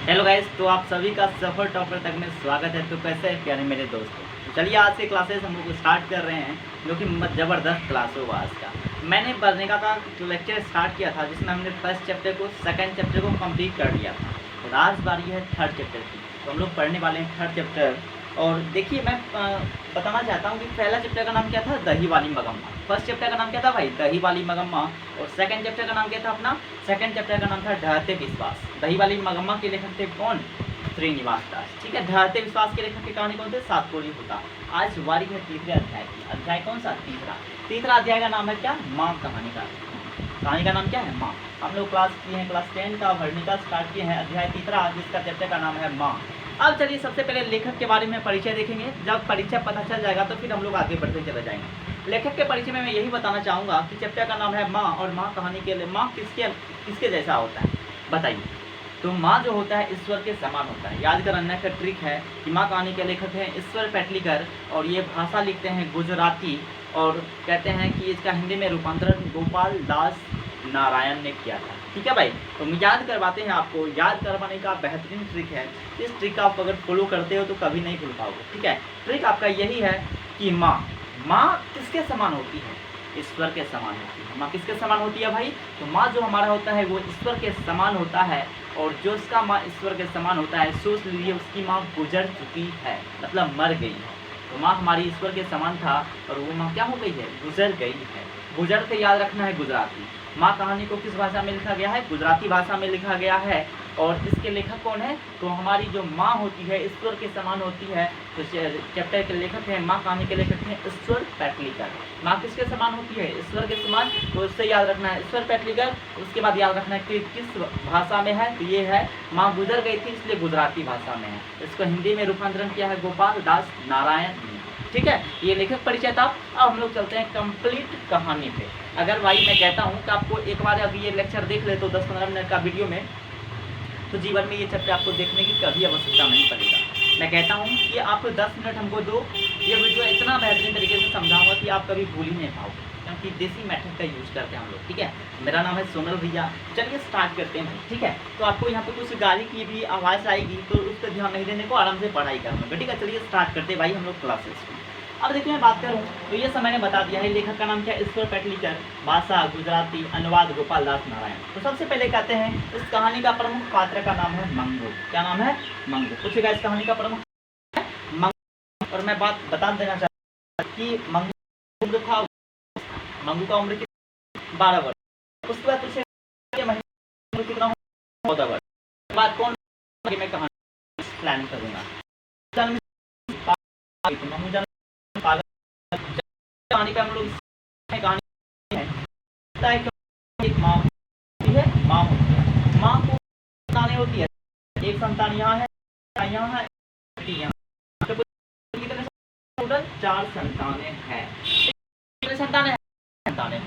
Hello guys, तो आप सभी का सफर टॉपर तक में स्वागत है। तो कैसे हैं प्यारे मेरे दोस्तों। तो चलिए आज से क्लासेस हम लोग स्टार्ट कर रहे हैं, जो कि ज़बरदस्त क्लास होगा आज का। मैंने पढ़ने का लेक्चर स्टार्ट किया था जिसमें हमने फर्स्ट चैप्टर को सेकंड चैप्टर को कंप्लीट कर लिया था। और आज बारी है थर्ड चैप्टर की, तो हम लोग पढ़ने वाले हैं थर्ड चैप्टर। और देखिए मैं बताना चाहता हूँ कि पहला चैप्टर का नाम क्या था, दही वाली मगम्मा। फर्स्ट चैप्टर का नाम क्या था भाई, दही वाली मगम्मा। और सेकंड चैप्टर का नाम क्या था अपना, सेकंड चैप्टर का नाम था ढहते विश्वास। दही वाली मगम्मा के लेखक थे कौन, श्रीनिवास दास। ठीक है, ढहते विश्वास के लेखक के कहानी कौन थे, सातकोड़ी होता। आज वारी है तीसरे अध्याय की। अध्याय कौन सा, तीसरा अध्याय का नाम है क्या, माँ कहानी का। कहानी का नाम क्या है, माँ। हम लोग क्लास किए हैं, क्लास 10 का वर्णिका स्टार्ट किए हैं, अध्याय तीसरा जिसका चैप्टर का नाम है माँ। अब चलिए सबसे पहले लेखक के बारे में परिचय देखेंगे। जब परिचय पता चल जाएगा तो फिर हम लोग आगे बढ़ते चले जाएंगे। लेखक के परिचय में मैं यही बताना चाहूँगा कि चैप्टर का नाम है माँ, और माँ कहानी के लिए माँ किसके जैसा होता है बताइए। तो माँ जो होता है ईश्वर के समान होता है। याद करने का ट्रिक है कि माँ कहानी के लेखक हैं ईश्वर पेटलीकर, और ये भाषा लिखते हैं गुजराती, और कहते हैं कि इसका हिंदी में रूपांतरण गोपाल दास नारायण ने किया था। ठीक है भाई, तो याद करवाते हैं आपको। याद करवाने का बेहतरीन ट्रिक है, इस ट्रिक का आप अगर फॉलो करते हो तो कभी नहीं भूल पाओगे। ठीक है, ट्रिक आपका यही है कि माँ किसके समान होती है, ईश्वर के समान होती है। माँ किसके समान होती है भाई, तो माँ जो हमारा होता है वो ईश्वर के समान होता है। और जो उसका माँ ईश्वर के समान होता है, सोच लीजिए उसकी माँ गुजर चुकी है, मतलब मर गई है। तो माँ हमारी ईश्वर के समान था, और वो माँ क्या हो गई है, गुजर गई है। गुजर से याद रखना है गुजराती। माँ कहानी को किस भाषा में लिखा गया है, गुजराती भाषा में लिखा गया है। और इसके लेखक कौन है, तो हमारी जो माँ होती है ईश्वर के समान होती है। तो चैप्टर के लेखक हैं, माँ कहानी के लेखक हैं ईश्वर पेटलीकर। माँ किसके समान होती है, ईश्वर के समान। तो इससे याद रखना है ईश्वर पेटलीकर। उसके बाद याद रखना है कि किस भाषा में है, तो ये है माँ गुजर गई थी इसलिए गुजराती भाषा में है। इसको हिंदी में रूपांतरण किया है गोपाल दास नारायण। ठीक है, ये लेखक परिचय था। अब हम लोग चलते हैं कंप्लीट कहानी पे। अगर भाई मैं कहता हूँ कि आपको एक बार अभी ये लेक्चर देख ले तो 10-15 मिनट का वीडियो में, तो जीवन में ये चैप्टर आपको देखने की कभी आवश्यकता नहीं पड़ेगा। मैं कहता हूँ कि आप 10 मिनट हमको दो, ये वीडियो इतना बेहतरीन तरीके से समझाऊंगा कि आप कभी भूल ही नहीं पाओगे, क्योंकि देसी मेथड का यूज़ करते हैं हम लोग। ठीक है, मेरा नाम है सोनल भैया। चलिए स्टार्ट करते हैं भाई। ठीक है, तो आपको यहाँ पे कुछ गाड़ी की भी आवाज़ आएगी तो उस पर ध्यान नहीं देने को, आराम से पढ़ाई करना। ठीक है, चलिए स्टार्ट करते हैं भाई हम लोग क्लासेस को। अब देखिए मैं बात करूँ तो ये समय ने बता दिया है लेखक का नाम क्या है, ईश्वर पेटलीकर। भाषा गुजराती, अनुवाद गोपाल दास नारायण। तो सबसे पहले कहते हैं इस कहानी का प्रमुख पात्र का नाम है मंगू। क्या नाम है, मंगू। पूछेगा इस कहानी का प्रमुख मंगू। और मैं बात बता देना चाहता हूँ कि मंगू उम्र था, मंगू का उम्र 12 वर्ष। उसके बाद पूछे कितना, 14 वर्ष। बाद कौन, मैं कहानी प्लान करूँगा। कहानी पे हम लोग कहानी है एक माँ होती है, माँ होती है। माँ को संतानें होती है, एक संतान यहाँ है, यहाँ है, यहाँ। कितने टोटल 4 संतानें हैं। कितने संतानें हैं, संतानें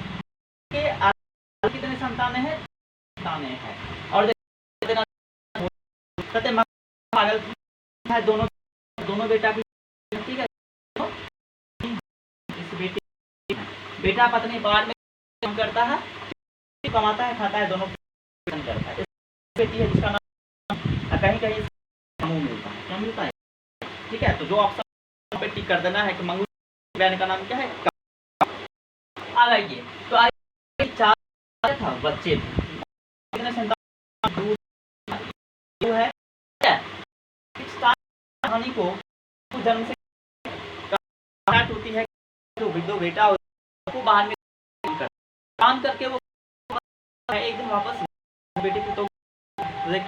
के आगे कितने संतानें हैं, संतानें हैं। और कहते पागल है, दोनों दोनों बेटा की। ठीक है, इस बेटी बेटा पत्नी बाहर में काम करता है, कमाता है, खाता है, दोनों करता है। बेटी है जिसका नाम कहीं कहीं समूह मिलता है। क्या मिलता है, ठीक है। तो जो ऑप्शन पे टिक कर देना है कि मंगू बहन का नाम क्या है। आ जाइए, तो आइए 4 था बच्चे कितने संतान, दो है। कहानी को जन्म से स्टार्ट होती है, जो दो बेटा को बाहर में काम करके वो एक दिन वापस बेटे को तो है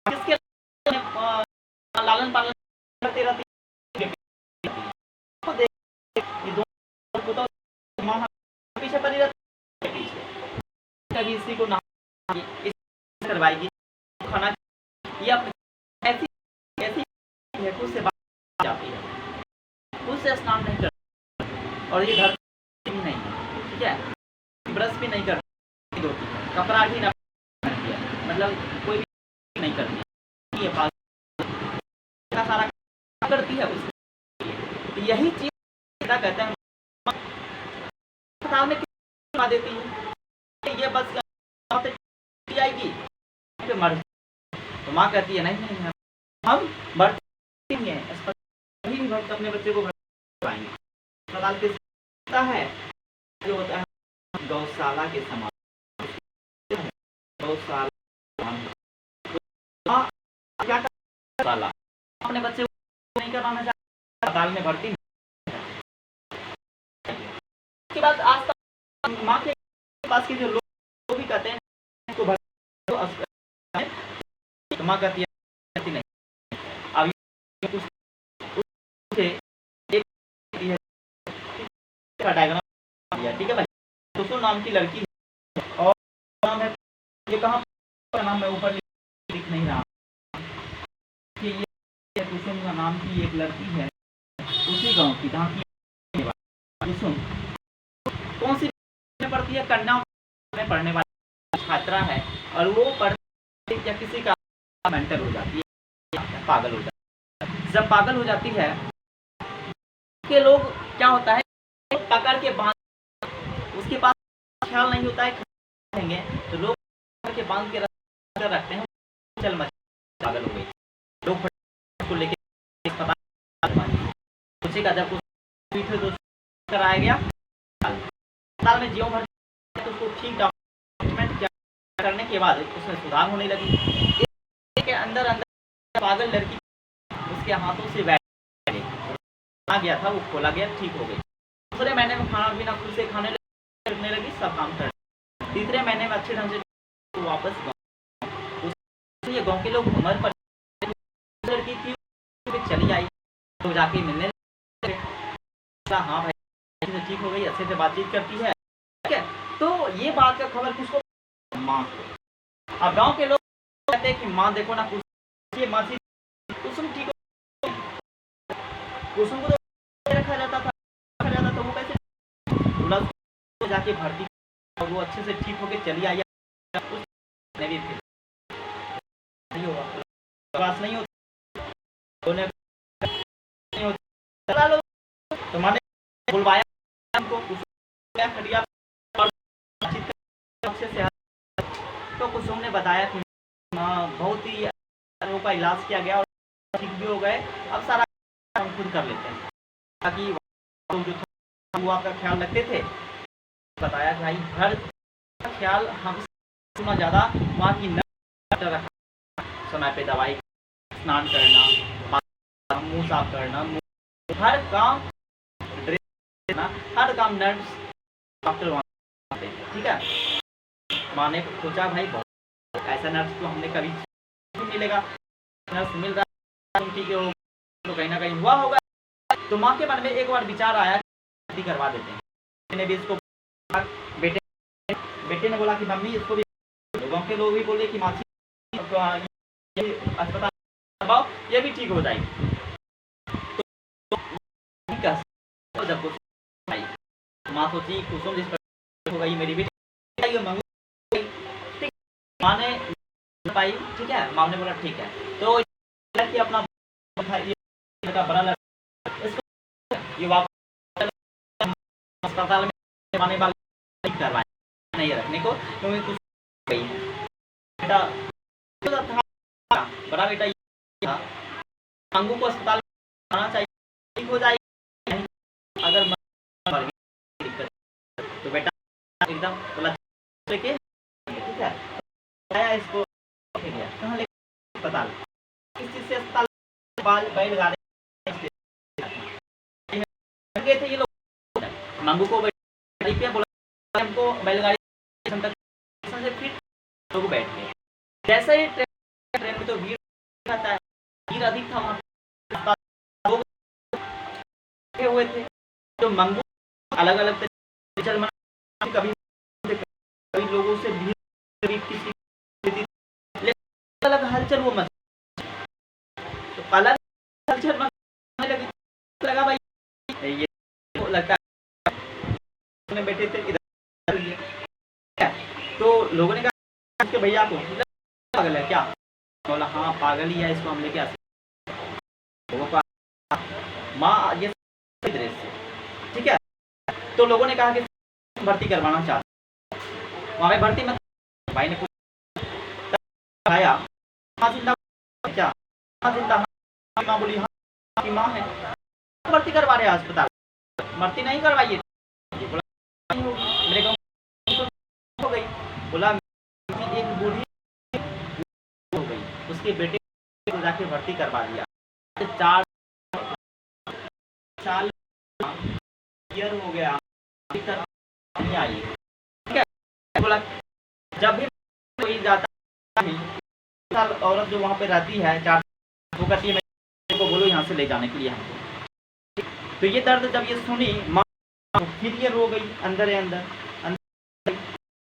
किसके लालन पालन करते रहती है, पीछे पड़ी रहती है, कभी इसी को ना करवाएगी खाना, या ऐसी ऐसी खुद से बात जाती है, खुद से स्नान नहीं करती, और ये घर भी नहीं है। ठीक है, ब्रश भी नहीं करती, धोती है, कपड़ा भी ना, मतलब कोई भी नहीं करती, ये सारा करती है उसके। तो यही चीज क्या कहते हैं, में देती है, ये बस आएगी मर तो माँ कहती है नहीं नहीं हम भर्ती नहीं है, अस्पताल भी भर्ती अपने बच्चे को भर्ती पाएंगे। अस्पताल किस होता है, जो होता है गौशाला के समान, गौशाला क्या गौशाला अपने बच्चे को नहीं कराना चाहते, अस्पताल में भर्ती के बाद आस पास माँ के पास के जो लोग भी कहते हैं इसको भर्ती तो माँ कहती है नहीं। अब एक डायग्राम दिया, ठीक है भाई, कुसुम नाम की लड़की है और नाम है, ये कहाँ का नाम है ऊपर लिख नहीं रहा कि ये कुसुम का नाम की एक लड़की है उसी गांव की, जहाँ की कुसुम कौन सी में पढ़ती है, कन्या में पढ़ने वाली छात्रा है और वो पढ़ती या किसी का मेंटल हो जाती है, पागल हो जाती है। जब पागल हो जाती है के लोग क्या होता है पकड़ के बांध, उसके पास ख्याल नहीं होता है खाएंगे तो लोग पकड़ के बांध के रखते हैं, चल मच पागल हो गई, लोग को लेके अस्पताल उसी का जब तो कराया गया अस्पताल में जीवन भर, तो उसको ठीक डॉक्यूमेंट करने के बाद उसमें सुधार होने लगी। के अंदर अंदर पागल लड़की उसके हाथों से बैठ आ गया था, वो खोला गया, ठीक हो गई। दूसरे महीने में खाना पीना खुद से खाने लगी, सब काम कर। तीसरे महीने में अच्छे ढंग से वापस ये गांव के लोग उम्र पर लड़की थी चली आई तो जाके मिलने, हाँ भाई से ठीक हो गई, अच्छे से बातचीत करती है, ठीक है। तो ये बात का खबर किसको, माँ को। अब गांव के लोग कहते हैं कि माँ देखो ना ये माँ से कुसुम ठीक हो, कुसुम को तो रखा जाता था तो वो कैसे तो जाके भर्ती और वो अच्छे से ठीक होके चली आई, उसने भी फिर नहीं होगा क्लास नहीं होता चला लो तो माने बुलवाया हमको खड़िया अच्छे से, तो कुसुम ने बताया कि बहुत ही रोग का इलाज किया गया और ठीक भी हो गए, अब सारा काम खुद कर लेते हैं, ताकि जो था वो आपका ख्याल रखते थे। बताया कि भाई हर ख्याल हम सुना ज़्यादा वहाँ की रखा, समय पे दवाई, स्नान करना, मुँह साफ करना, हर काम हर काम नर्स डॉक्टर वहाँ, ठीक है। माँ ने सोचा भाई बहुत ऐसा नर्स तो हमने कभी नहीं मिलेगा, नर्स मिल रहा है ठीक है, तो कहीं ना कहीं हुआ होगा। तो माँ के मन में एक बार विचार आया कि करवा देते हैं, भी इसको बेटे ने बोला कि मम्मी इसको भी, गाँव के लोग भी बोले कि मासी अस्पताल करवाओ ये भी ठीक हो जाएगी। तो जब माँ सोची कुसुम जिस पर हो गई मेरी बेटी माँ ने पाई, ठीक है, माँ ने बोला ठीक है, तो कि अपना बड़ा ये वापस अस्पताल में आने वाले करवाए नहीं रखने को, क्योंकि कुछ बेटा था बड़ा बेटा था, अंगू को अस्पताल में आना चाहिए, ठीक हो जाएगी, अगर तो बेटा एकदम बोला ठीक है, इसको कहाँ ले अस्पताल, किस चीज से अस्पताल, बैलगाड़ी गए थे ये लोग, मंगू को बोला हमको बैलगाड़ी से फिर लोग बैठ गए। जैसे ही ट्रेन में तो भीड़ रहता है, भीड़ अधिक था वहाँ, लोग हुए थे, तो मंगू अलग अलग तरीके चल मना, कभी लोगों से भीड़ किसी अलग हलचल वो मत, तो अलग हलचल मचने लगी, लगा भाई ये लगता है बैठे थे इधर, तो लोगों ने कहा कि भैया को पागल है क्या, बोला हाँ पागल ही है, इसको हम लेके आते माँ ये दृश्य, ठीक है। तो लोगों ने कहा कि भर्ती करवाना चाहते, वहाँ पे भर्ती मत, भाई ने कुछ आया जिंदा माँ बोली हाँ आपकी माँ है, भर्ती करवा रहे हैं अस्पताल, भर्ती नहीं करवाइए। बोला नहीं होगी, मेरे गाँव हो गई। बोला एक बूढ़ी हो गई, उसके बेटे को जाके भर्ती करवा दिया। 4 साल ईयर हो गया, अभी तक नहीं आई। ठीक है, बोला जब भी कोई जाता है साल औरत जो वहाँ पे रहती है 4 वो कहती है मेरे को बोलो यहाँ से ले जाने के लिए हमको। तो ये दर्द जब ये सुनी माँ फिर ये रो गई अंदर अंदर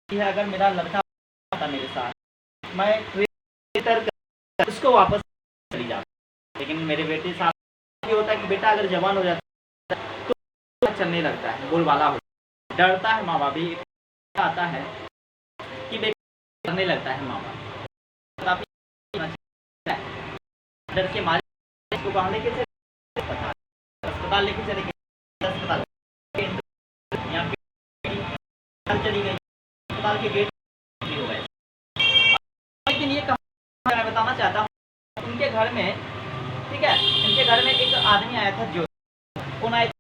है अगर मेरा लड़का था मेरे साथ मैं उसको वापस चली जाती। लेकिन मेरे बेटे साथ ये होता है कि बेटा अगर जवान हो जाता है तो चलने लगता है, बोलबाला हो डरता है। माँ बाप भी आता है कि बेटा करने लगता है, माँ बाप डर के मारे इसको कहाँ लेके चले, अस्पताल लेके चले गए। अस्पताल यहाँ पे चली गई, अस्पताल के गेट हो गए। लेकिन ये कहानी मैं बताना चाहता हूँ उनके घर में, ठीक है, इनके घर में एक आदमी आया था ज्योतिष, कौन आया था?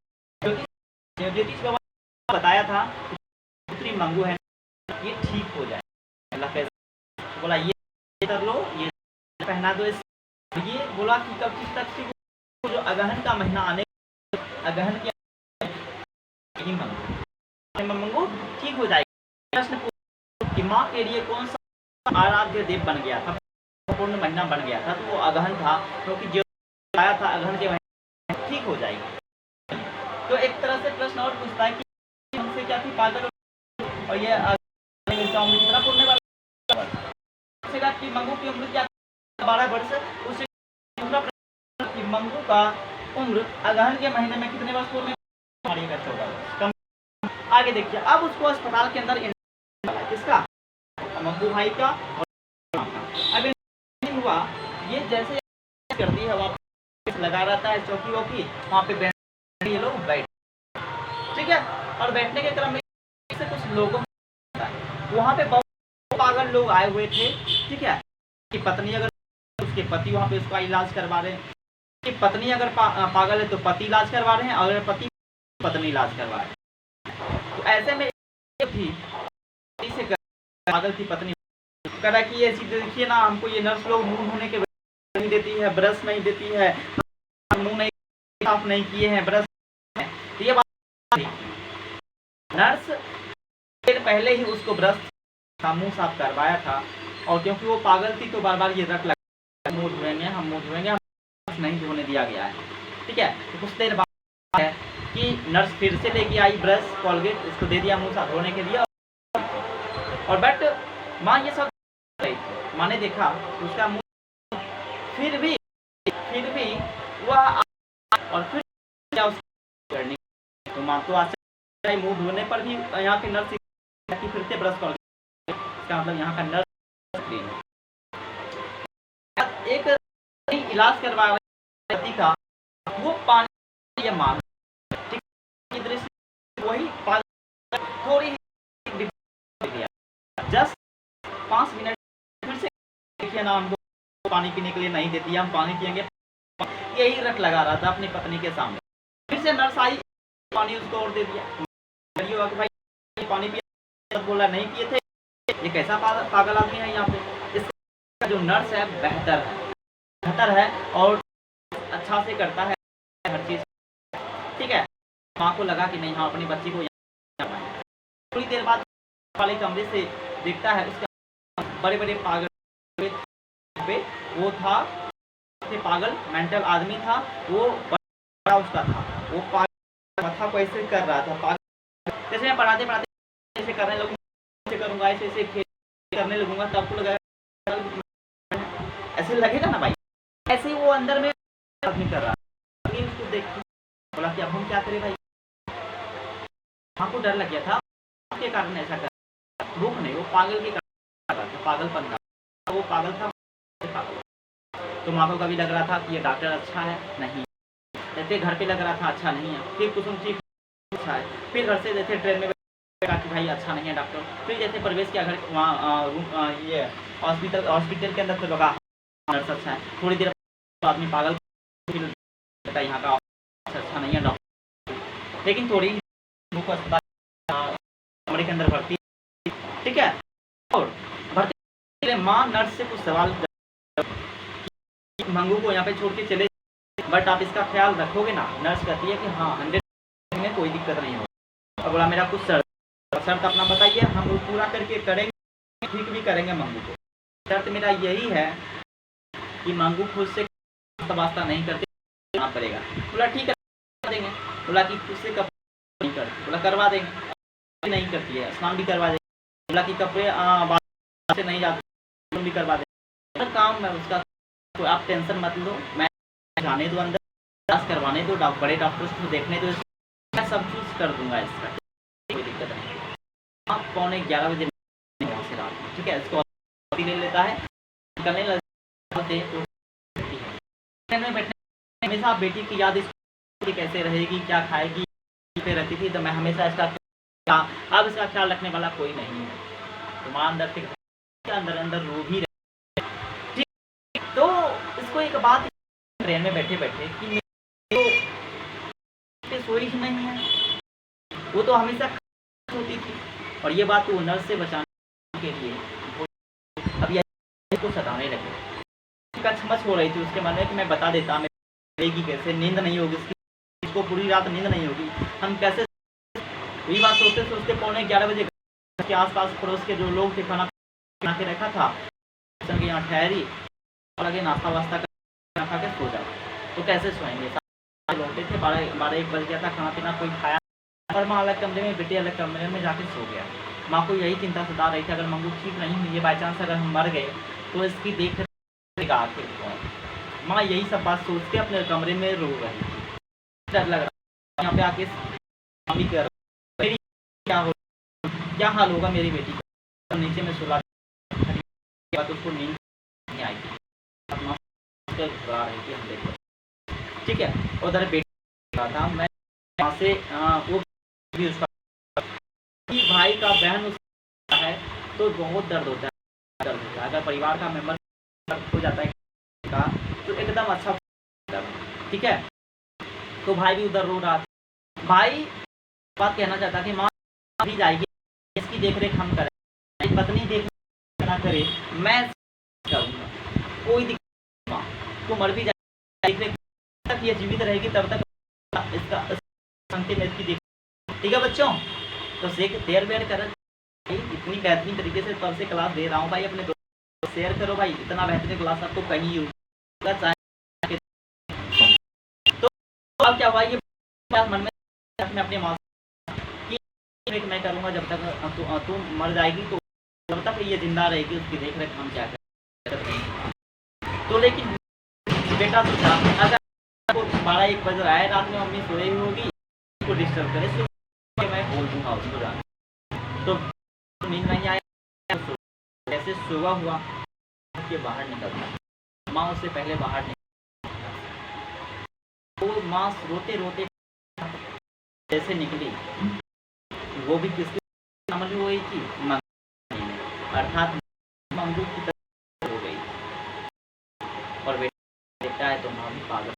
ज्योतिष बाबा बताया था पुत्री मंगू है ये ठीक हो जाए। अल्लाह कैसे बोला ये कर लो, ये पहना दो इस। ये बोला कि कब किस तक से जो अगहन का महीना आने, अगहन की मंगू ठीक हो जाएगी। प्रश्न कि माँ के लिए कौन सा आराध्य देव बन गया था, पूर्ण महीना बन गया था, तो वो अगहन था, क्योंकि जो आया था अगहन के महीने ठीक हो जाएगी। तो एक तरह से प्रश्न और पूछता है कि हमसे क्या थी पागल, और ये कितना पूर्ण वाला कि मंगू की उम्र क्या 12 वर्ष। उससे कि मंगू का उम्र अगहन के महीने में कितने वर्ष पूर्ण? 14 वर्ष। आगे देखिए, अब उसको अस्पताल के अंदर किसका, मंगू भाई का और अब हुआ ये जैसे करती है वापस लगा रहता है चौकी वौकी, वहाँ पे बैठ ये लोग बैठ, ठीक है। और बैठने के क्रम में से कुछ लोगों वहाँ पे बहुत पागल लोग आए हुए थे, ठीक है। कि पत्नी अगर उसके पति वहाँ पे उसका इलाज करवा रहे हैं, कि पत्नी अगर पागल है तो पति इलाज करवा रहे हैं, अगर पति पत्नी इलाज करवा रहे हैं। तो ऐसे में थी पागल थी पत्नी करा कि ये चीज देखिए ना, हमको ये नर्स लोग मुंह धोने के नहीं देती है, ब्रश नहीं देती है, मुंह नहीं साफ नहीं किए हैं ब्रश। तो ये बात नर्स पहले ही उसको ब्रश का मुंह साफ करवाया था, और क्योंकि वो पागल थी तो बार बार ये रट लगा मुंह धोएंगे हम, मुंह धोएंगे हम, नहीं धोने दिया गया है, ठीक है। तो कुछ देर बाद है कि नर्स फिर से लेके आई ब्रश कॉलगेट, इसको दे दिया मुंह साफ धोने के लिए। और बट माँ ये सब माँ ने देखा उसका मुंह फिर भी वह और फिर क्या करने, तो माँ तो आश्चर्य मुंह धोने पर भी यहाँ के नर्स फिर से ब्रश कर, इसका मतलब यहाँ का नर्स एक इलाज करवा रही का वो पानी ये मांग की दृष्टि वही थोड़ी जस्ट 5 मिनट फिर से देखिए ना, हमको पानी पीने के लिए नहीं देती, हम पानी पियेंगे, यही रट लगा रहा था अपनी पत्नी के सामने। फिर से नर्स आई, पानी उसको और दे दिया। भाई पानी पिया, बोला नहीं पिए थे। ये कैसा पागल आदमी है यहाँ पे। इसका जो नर्स है बेहतर है और अच्छा से करता है हर चीज, ठीक है। माँ को लगा कि नहीं हाँ अपनी बच्ची को थोड़ी देर बाद वाले कमरे से देखता है उसका बड़े बड़े पागल पे वो था, पागल मेंटल आदमी था, वो बड़ा उसका था, वो पागल माथा को ऐसे कर रहा था, पागल जैसे मैं पढ़ाते ऐसे करने लगूंगा, ऐसे करूंगा, ऐसे करने लगूंगा, तब आपको लगेगा ऐसे लगेगा ना भाई, ऐसे ही वो अंदर में आदमी कर रहा है। उसको देख बोला कि अब हम क्या करें भाई, आपको डर लग गया था के कारण ऐसा कर, रुक नहीं, वो पागल के कारण पागलपन था, वो पागल था पागल। तो माँ को कभी लग रहा था कि ये डॉक्टर अच्छा है, नहीं जैसे घर पे लग रहा था अच्छा नहीं है, फिर कुसुम चीफ अच्छा है, फिर घर से जैसे ट्रेन में कि भाई अच्छा नहीं है डॉक्टर, फिर जैसे प्रवेश किया घर वहाँ ये हॉस्पिटल के अंदर तो लगा नर्स अच्छा है, थोड़ी देर आदमी पागल कहता है यहाँ का अच्छा नहीं है डॉक्टर, लेकिन थोड़ी मुझको अस्पताल कमरे के अंदर भर्ती, ठीक है। और भर्ती माँ नर्स से कुछ सवाल मंगू को यहाँ पे छोड़ के चले, बट आप इसका ख्याल रखोगे ना। नर्स कहती है कि हाँ 100 में कोई दिक्कत नहीं होगी। और बोला मेरा कुछ शर्त अपना बताइए, हम वो पूरा करके करेंगे, ठीक भी करेंगे मंगू को। शर्त मेरा यही है कि मंगू खुद से वास्ता नहीं करते पड़ेगा। बोला ठीक है कर देंगे। बोला कि खुद से कपड़े नहीं करते, बोला करवा देंगे। नहीं करती है, स्नान भी करवा देंगे। बोला कि कपड़े से नहीं जाते भी करवा देंगे। काम है उसका, तो आप टेंशन मत लो, मैं जाने दो अंदर, इलाज करवाने दो, बड़े डॉक्टर्स को देखने दो, मैं सब कुछ कर दूंगा इसका, कोई दिक्कत नहीं। आप 11:15 बजे वहाँ से रात में, ठीक है। इसको ले लेता है, निकलने लगते तो बैठने हमेशा बेटी की याद इसकी कैसे रहेगी, क्या खाएगी पे रहती थी। तो मैं हमेशा इसका अब इसका ख्याल रखने वाला कोई नहीं है। तो माँ अंदर से अंदर अंदर रो भी रही। तो इसको एक बात ट्रेन में बैठे बैठे कि तो सोई ही नहीं है, वो तो हमेशा होती थी। और ये बात वो नर्स से बचाने के लिए अब यह को सताने लगे। कचमच हो रही थी उसके मन में कि मैं बता देता, मेरी कैसे नींद नहीं होगी इसको, पूरी रात नींद नहीं होगी, हम कैसे। यही बात सोचते सोचते 11:15 बजे के आसपास पड़ोस के जो लोग थे खाना बना के रखा था, यहाँ ठहरी और आगे नाश्ता वास्ता खा के सो जाओ। तो कैसे सोएंगे, लौटे थे 12-1 बज गया था, खाना पीना कोई खाया। और माँ अलग कमरे में, बेटे अलग कमरे में जाके सो गया। माँ को यही चिंता सता रही थी, अगर मंगू ठीक नहीं हुई है, बाई चांस अगर हम मर गए तो इसकी देख आखिर कौन। माँ यही सब बात सोच के अपने कमरे में रो रही थी। डर लग रहा यहाँ पे आके मम्मी कर मेरी क्या हाल होगा मेरी बेटी का। नीचे में सुला तो उसको नींद नहीं आई थी, रही थी हम देखो, ठीक है। उधर बेटा था, मैं वहाँ से वो भी उसका भाई का बहन उसका है तो बहुत दर्द होता है। अगर परिवार का मेंबर हो जाता है तो एकदम अच्छा, ठीक है। तो भाई भी उधर रो रहा था। भाई बात कहना चाहता कि माँ भी जाएगी, इसकी देख रेख हम करें, पत्नी देख ना करे मैं करूँगा, कोई दिक्कत नहीं। तो मर भी जाए देख रेख तक ये जीवित रहेगी तब तक इसका अंतिम इसकी देख, ठीक है बच्चों। तो शेयर वेयर कर इतनी बेहतरीन तरीके से तब से क्लास दे रहा हूँ भाई, अपने दोस्तों शेयर करो भाई, इतना बेहतरीन क्लास आपको कहीं होगा चाहे। तो अब क्या हुआ, ये मन में अपने माँ कि मैं करूँगा जब तक तू मर जाएगी, तो जब तक ये जिंदा रहेगी उसकी देख रेख हम क्या करें। तो लेकिन बेटा सोचा अगर 12-1 बज रहा है रात में, मम्मी सोई होगी, उसको डिस्टर्ब करे, मैं बोल दूंगा उसको जाना। तो नींद नहीं आया, कैसे सुबह हुआ के बाहर निकलता, माँ उससे पहले बाहर निकल, तो माँ रोते रोते जैसे निकली, वो भी किसकी समझ में हुई थी, अर्थात मंगू की तरफ हो गई। और बेटा देखता है तो माँ भी पागल।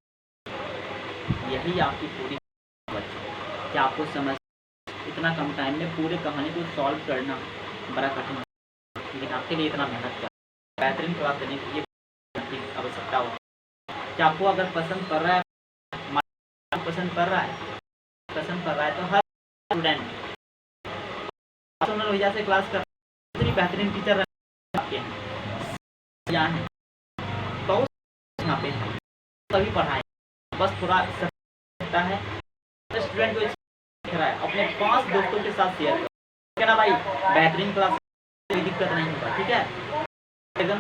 यही आपकी पूरी बच्चे, क्या आपको समझ, इतना कम टाइम में पूरे कहानी को सॉल्व करना बड़ा कठिन है, लेकिन आपके लिए इतना मेहनत कर बेहतरीन क्लास देने के लिए आवश्यकता हो। क्या आपको अगर पसंद कर रहा है, पसंद कर रहा है तो हर स्टूडेंट भैया से क्लास कर, इतनी बेहतरीन टीचर यहाँ है, बहुत यहाँ पे सभी पढ़ाए, बस थोड़ा सकता है स्टूडेंट को रहा है अपने 5 दोस्तों के साथ शेयर करो, ना भाई बेहतरीन क्लास, कोई दिक्कत नहीं होगा, ठीक है एकदम।